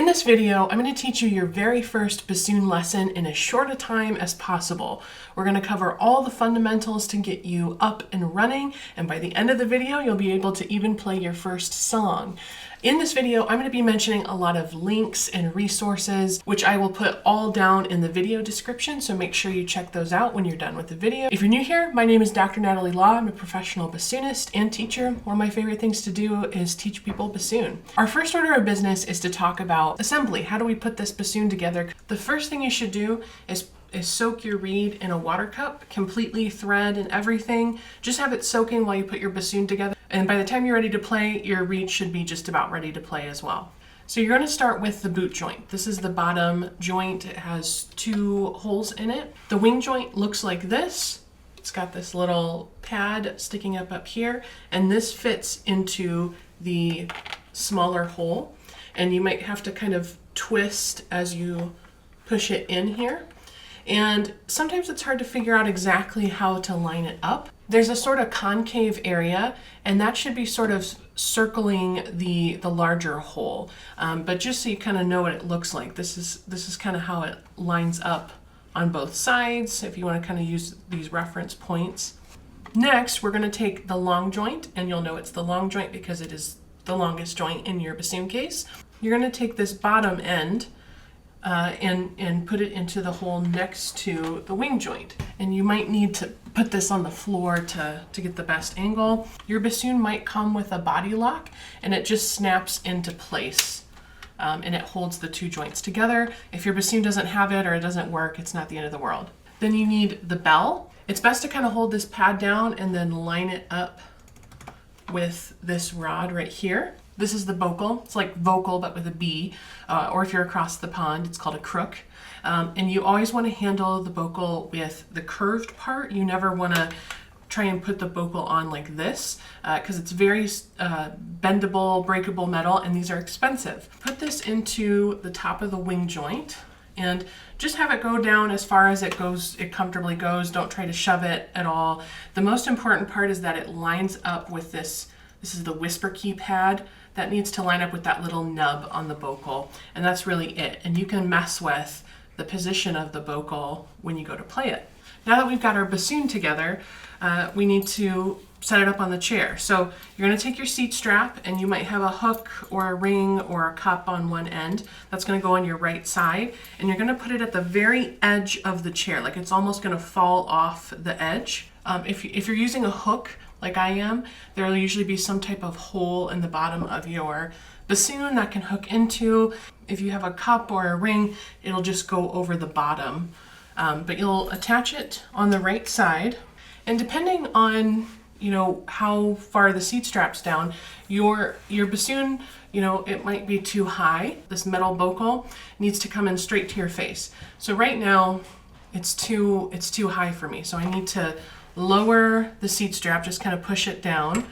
In this video, I'm going to teach you your very first bassoon lesson in as short a time as possible. We're going to cover all the fundamentals to get you up and running, and by the end of the video, you'll be able to even play your first song. In this video, I'm going to be mentioning a lot of links and resources, which I will put all down in the video description, so make sure you check those out when you're done with the video. If you're new here, my name is Dr. Natalie Law. I'm a professional bassoonist and teacher. One of my favorite things to do is teach people bassoon. Our first order of business is to talk about assembly. How do we put this bassoon together? The first thing you should do is soak your reed in a water cup, completely thread and everything. Just have it soaking while you put your bassoon together. And by the time you're ready to play, your reed should be just about ready to play as well. So you're going to start with the boot joint. This is the bottom joint. It has 2 holes in it. The wing joint looks like this. It's got this little pad sticking up here, and this fits into the smaller hole. And you might have to kind of twist as you push it in here. And sometimes it's hard to figure out exactly how to line it up. There's a sort of concave area, and that should be sort of circling the larger hole. But just so you kind of know what it looks like, this is kind of how it lines up on both sides, if you want to kind of use these reference points. Next, we're going to take the long joint, and you'll know it's the long joint because it is the longest joint in your bassoon case. You're going to take this bottom end and put it into the hole next to the wing joint. And you might need to put this on the floor to get the best angle. Your bassoon might come with a body lock, and it just snaps into place. And it holds the 2 joints together. If your bassoon doesn't have it or it doesn't work, it's not the end of the world. Then you need the bell. It's best to kind of hold this pad down and then line it up with this rod right here. This is the bocal. It's like vocal, but with a B. Or if you're across the pond, it's called a crook. And you always want to handle the bocal with the curved part. You never want to try and put the bocal on like this, because it's very bendable, breakable metal, and these are expensive. Put this into the top of the wing joint, and just have it go down as far as it comfortably goes. Don't try to shove it at all. The most important part is that it lines up with this. This is the whisper key pad. That needs to line up with that little nub on the bocal, and that's really it. And you can mess with the position of the bocal when you go to play it. Now that we've got our bassoon together, we need to set it up on the chair. So you're going to take your seat strap, and you might have a hook or a ring or a cup on one end. That's going to go on your right side, and you're going to put it at the very edge of the chair, like it's almost going to fall off the edge. If you're using a hook, like I am, there will usually be some type of hole in the bottom of your bassoon that can hook into. If you have a cup or a ring, it'll just go over the bottom. But you'll attach it on the right side, and depending on how far the seat strap's down, your bassoon, it might be too high. This metal bocal needs to come in straight to your face. So right now, it's too high for me. So I need to lower the seat strap, just kind of push it down,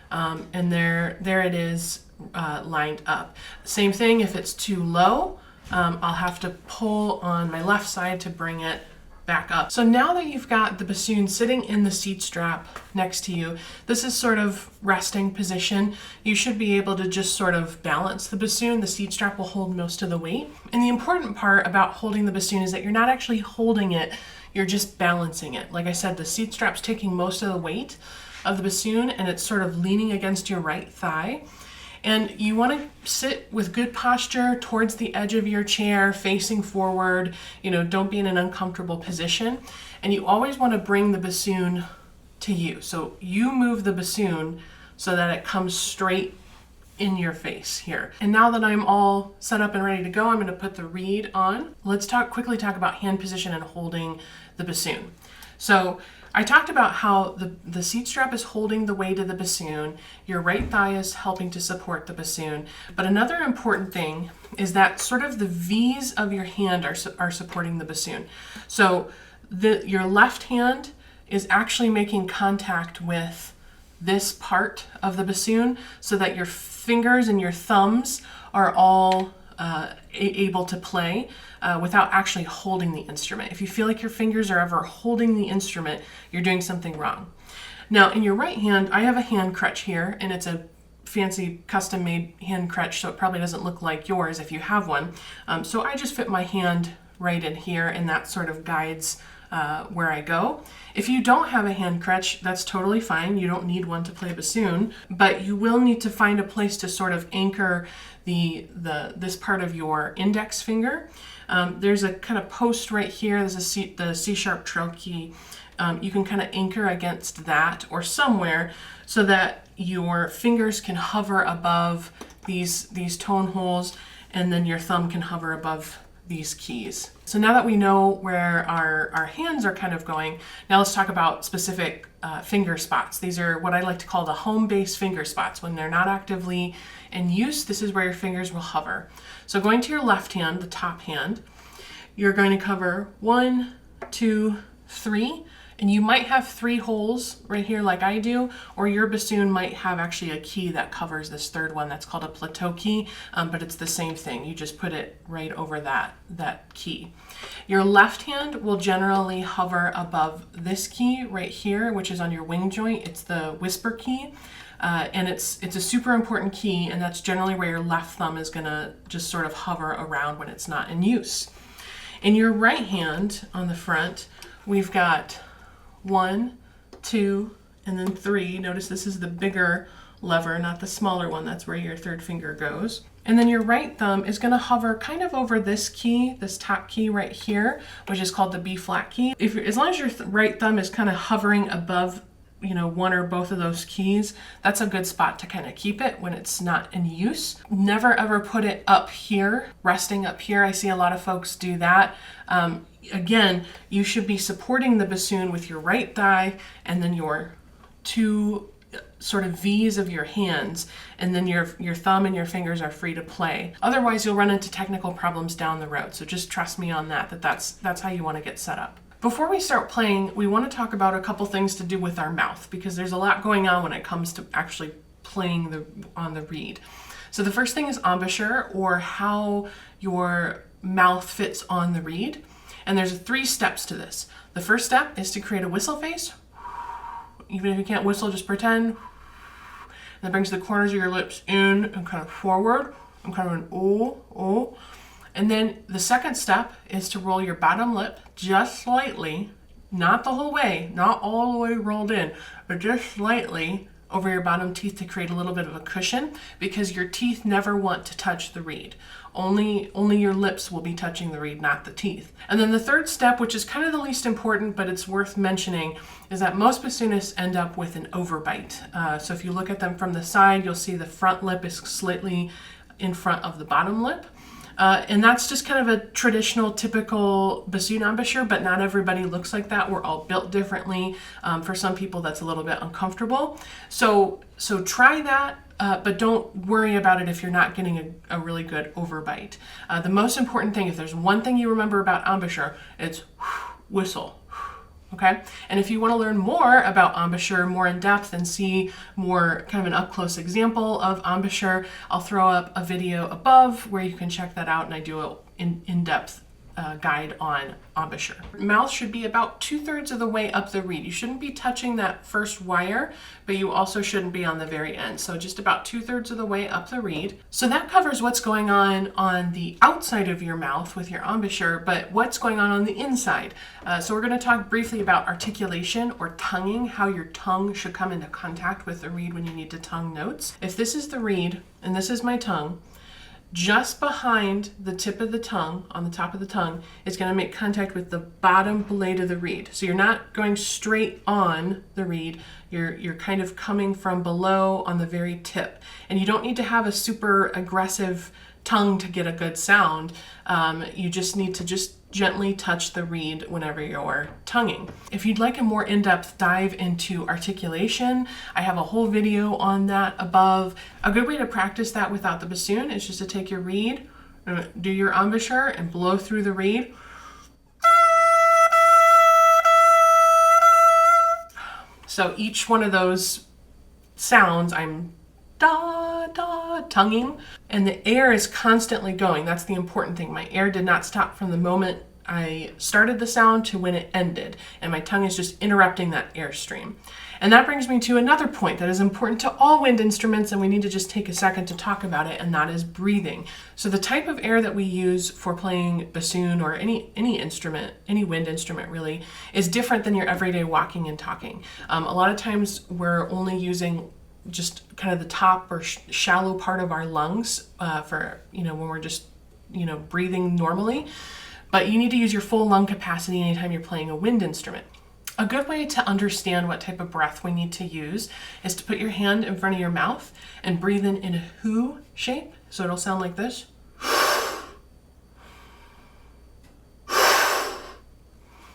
and there it is lined up. Same thing if it's too low, I'll have to pull on my left side to bring it back up. So now that you've got the bassoon sitting in the seat strap next to you, this is sort of resting position. You should be able to just sort of balance the bassoon. The seat strap will hold most of the weight. And the important part about holding the bassoon is that you're not actually holding it, you're just balancing it. Like I said, the seat strap's taking most of the weight of the bassoon, and it's sort of leaning against your right thigh. And you want to sit with good posture towards the edge of your chair, facing forward. Don't be in an uncomfortable position. And you always want to bring the bassoon to you. So you move the bassoon so that it comes straight in your face here. And now that I'm all set up and ready to go, I'm going to put the reed on. Let's quickly talk about hand position and holding the bassoon. So I talked about how the seat strap is holding the weight of the bassoon. Your right thigh is helping to support the bassoon. But another important thing is that sort of the V's of your hand are supporting the bassoon. So your left hand is actually making contact with this part of the bassoon so that your fingers and your thumbs are all able to play without actually holding the instrument. If you feel like your fingers are ever holding the instrument, you're doing something wrong. Now in your right hand, I have a hand crutch here, and it's a fancy custom made hand crutch, so it probably doesn't look like yours if you have one. So I just fit my hand right in here, and that sort of guides where I go. If you don't have a hand crutch, that's totally fine. You don't need one to play bassoon, but you will need to find a place to sort of anchor this part of your index finger. There's a kind of post right here. There's the C sharp trill key. You can kind of anchor against that or somewhere so that your fingers can hover above these tone holes, and then your thumb can hover above these keys. So now that we know where our hands are kind of going, now let's talk about specific finger spots. These are what I like to call the home-based finger spots. When they're not actively in use, this is where your fingers will hover. So going to your left hand, the top hand, you're going to cover 1, 2, 3, and you might have 3 holes right here like I do, or your bassoon might have actually a key that covers this third one. That's called a plateau key, but it's the same thing. You just put it right over that key. Your left hand will generally hover above this key right here, which is on your wing joint. It's the whisper key. And it's a super important key, and that's generally where your left thumb is gonna just sort of hover around when it's not in use. In your right hand on the front, we've got 1, 2, and then 3. Notice this is the bigger lever, not the smaller one. That's where your third finger goes. And then your right thumb is going to hover kind of over this key, this top key right here, which is called the B flat key. As long as your right thumb is kind of hovering above, one or both of those keys, that's a good spot to kind of keep it when it's not in use. Never ever put it up here, resting up here. I see a lot of folks do that. Again, you should be supporting the bassoon with your right thigh and then your 2 sort of V's of your hands, and then your thumb and your fingers are free to play. Otherwise, you'll run into technical problems down the road. So just trust me on that's how you want to get set up. Before we start playing, we want to talk about a couple things to do with our mouth, because there's a lot going on when it comes to actually playing on the reed. So the first thing is embouchure, or how your mouth fits on the reed. And there's 3 steps to this. The first step is to create a whistle face. Even if you can't whistle, just pretend. And that brings the corners of your lips in and kind of forward, and kind of an oh, oh. And then the second step is to roll your bottom lip just slightly, not the whole way, not all the way rolled in, but just slightly over your bottom teeth to create a little bit of a cushion, because your teeth never want to touch the reed. Only your lips will be touching the reed, not the teeth. And then the third step, which is kind of the least important, but it's worth mentioning, is that most bassoonists end up with an overbite. So if you look at them from the side, you'll see the front lip is slightly in front of the bottom lip. And that's just kind of a traditional, typical bassoon embouchure, but not everybody looks like that. We're all built differently. For some people, that's a little bit uncomfortable. So try that, but don't worry about it if you're not getting a really good overbite. The most important thing, if there's one thing you remember about embouchure, it's whistle. Okay, and if you want to learn more about embouchure, more in depth, and see more kind of an up-close example of embouchure, I'll throw up a video above where you can check that out, and I do an in-depth guide on embouchure. Mouth should be about 2/3 of the way up the reed. You shouldn't be touching that first wire, but you also shouldn't be on the very end. So just about 2/3 of the way up the reed. So that covers what's going on the outside of your mouth with your embouchure, but what's going on the inside. So we're going to talk briefly about articulation, or tonguing, how your tongue should come into contact with the reed when you need to tongue notes. If this is the reed and this is my tongue, just behind the tip of the tongue, on the top of the tongue, is going to make contact with the bottom blade of the reed. So you're not going straight on the reed, you're kind of coming from below on the very tip. And you don't need to have a super aggressive tongue to get a good sound. You just need to just gently touch the reed whenever you're tonguing. If you'd like a more in-depth dive into articulation, I have a whole video on that above. A good way to practice that without the bassoon is just to take your reed, do your embouchure, and blow through the reed. So each one of those sounds, I'm da, da, tonguing, and the air is constantly going. That's the important thing. My air did not stop from the moment I started the sound to when it ended, and my tongue is just interrupting that airstream. And that brings me to another point that is important to all wind instruments, and we need to just take a second to talk about it, and that is breathing. So the type of air that we use for playing bassoon or any instrument, any wind instrument really, is different than your everyday walking and talking. A lot of times we're only using just kind of the top or shallow part of our lungs for, when we're just, breathing normally. But you need to use your full lung capacity anytime you're playing a wind instrument. A good way to understand what type of breath we need to use is to put your hand in front of your mouth and breathe in a who shape. So it'll sound like this.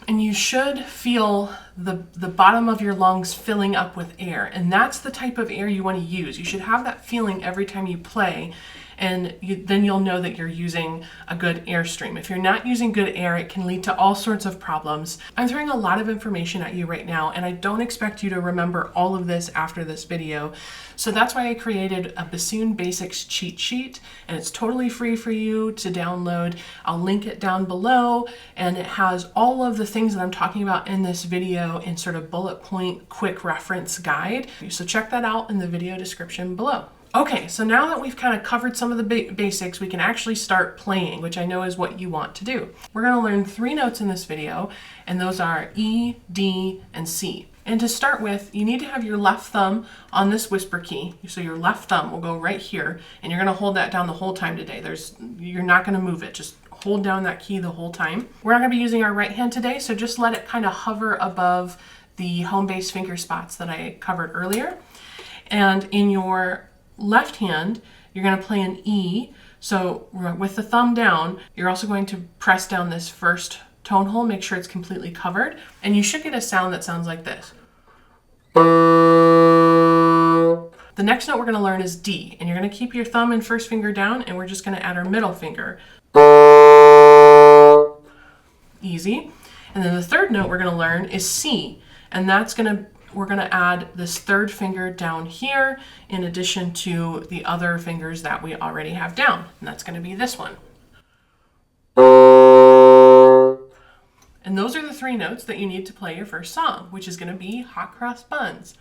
And you should feel the bottom of your lungs filling up with air. And that's the type of air you want to use. You should have that feeling every time you play. And then you'll know that you're using a good airstream. If you're not using good air, it can lead to all sorts of problems. I'm throwing a lot of information at you right now, and I don't expect you to remember all of this after this video. So that's why I created a Bassoon Basics cheat sheet, and it's totally free for you to download. I'll link it down below, and it has all of the things that I'm talking about in this video in sort of bullet point, quick reference guide. So check that out in the video description below. Okay, so now that we've kind of covered some of the basics, we can actually start playing, which I know is what you want to do. We're going to learn 3 notes in this video, and those are E, D, and C. And to start with, you need to have your left thumb on this whisper key. So your left thumb will go right here, and you're going to hold that down the whole time today. You're not going to move it. Just hold down that key the whole time. We're not going to be using our right hand today, so just let it kind of hover above the home base finger spots that I covered earlier. And in your left hand, you're going to play an E. So with the thumb down, you're also going to press down this first tone hole, make sure it's completely covered, and you should get a sound that sounds like this. The next note we're going to learn is D, and you're going to keep your thumb and first finger down, and we're just going to add our middle finger. Easy. And then the third note we're going to learn is C, and we're going to add this third finger down here in addition to the other fingers that we already have down, and that's going to be this one. And those are the 3 notes that you need to play your first song, which is going to be Hot Cross Buns.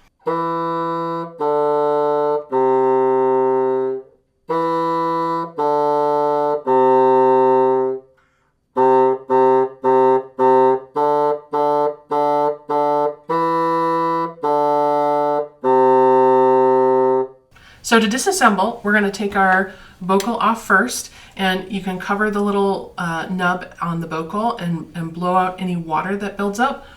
So to disassemble, we're going to take our vocal off first, and you can cover the little nub on the vocal and blow out any water that builds up.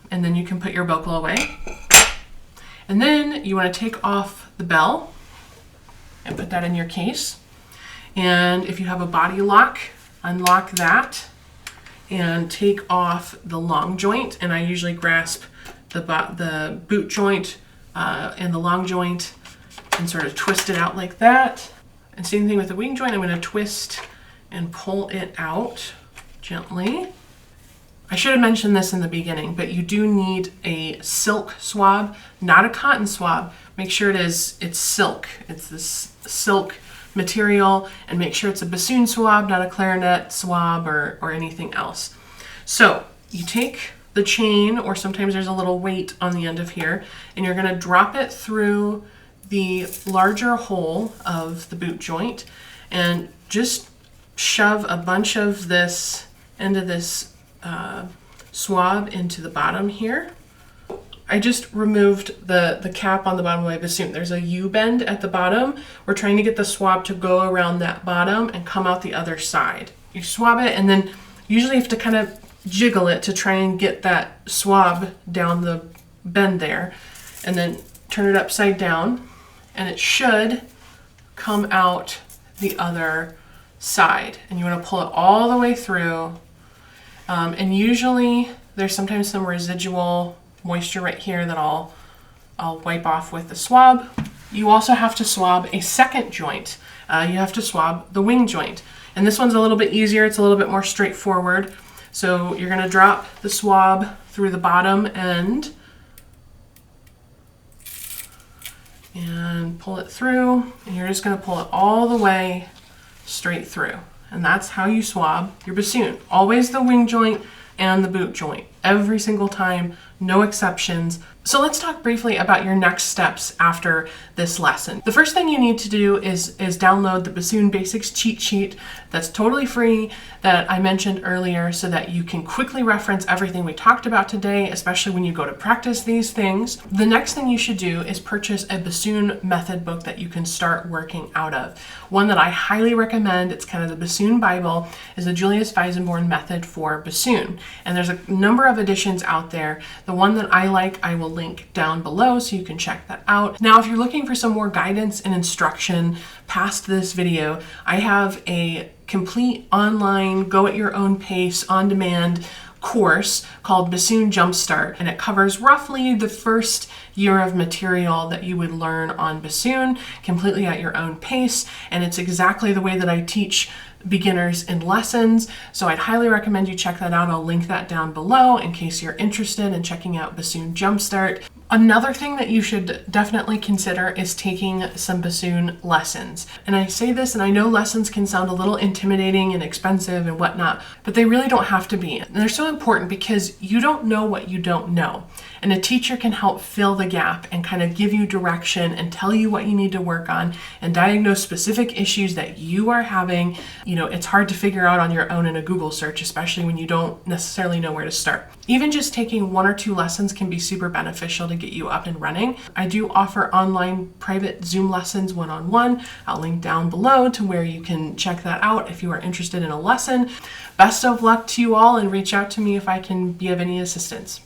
And then you can put your vocal away. And then you want to take off the bell and put that in your case. And if you have a body lock, unlock that and take off the long joint. And I usually grasp the boot joint and the long joint and sort of twist it out like that. And same thing with the wing joint. I'm going to twist and pull it out gently. I should have mentioned this in the beginning, but you do need a silk swab, not a cotton swab. Make sure it's silk. It's this silk material, and make sure it's a bassoon swab, not a clarinet swab or anything else. So you take the chain, or sometimes there's a little weight on the end of here, and you're going to drop it through the larger hole of the boot joint and just shove a bunch of this into this swab into the bottom here. I just removed the cap on the bottom of my bassoon. There's a U-bend at the bottom. We're trying to get the swab to go around that bottom and come out the other side. You swab it, and then usually you have to kind of jiggle it to try and get that swab down the bend there, and then turn it upside down, and it should come out the other side. And you want to pull it all the way through, and usually there's sometimes some residual moisture right here that I'll wipe off with the swab. You also have to swab a second joint. You have to swab the wing joint, and this one's a little bit easier. It's a little bit more straightforward. So you're going to drop the swab through the bottom end and pull it through, and you're just going to pull it all the way straight through. and that's how you swab your bassoon. Always the wing joint and the boot joint, every single time, no exceptions. So let's talk briefly about your next steps after this lesson. The first thing you need to do is download the Bassoon Basics cheat sheet that's totally free that I mentioned earlier, so that you can quickly reference everything we talked about today, especially when you go to practice these things. The next thing you should do is purchase a bassoon method book that you can start working out of. One that I highly recommend, it's kind of the Bassoon Bible, is the Julius Weisenborn method for bassoon. And there's a number of editions out there. The one that I like, I will link down below so you can check that out. Now, if you're looking for some more guidance and instruction past this video, I have a complete online, go at your own pace, on-demand course called Bassoon Jumpstart, and it covers roughly the first year of material that you would learn on bassoon, completely at your own pace, and it's exactly the way that I teach beginners in lessons. So I'd highly recommend you check that out. I'll link that down below in case you're interested in checking out Bassoon Jumpstart. Another thing that you should definitely consider is taking some bassoon lessons. And I say this, and I know lessons can sound a little intimidating and expensive and whatnot, but they really don't have to be. And they're so important because you don't know what you don't know. And a teacher can help fill the gap and kind of give you direction and tell you what you need to work on and diagnose specific issues that you are having. You know, it's hard to figure out on your own in a Google search, especially when you don't necessarily know where to start. Even just taking 1 or 2 lessons can be super beneficial to get you up and running. I do offer online private Zoom lessons one-on-one. I'll link down below to where you can check that out if you are interested in a lesson. Best of luck to you all, and reach out to me if I can be of any assistance.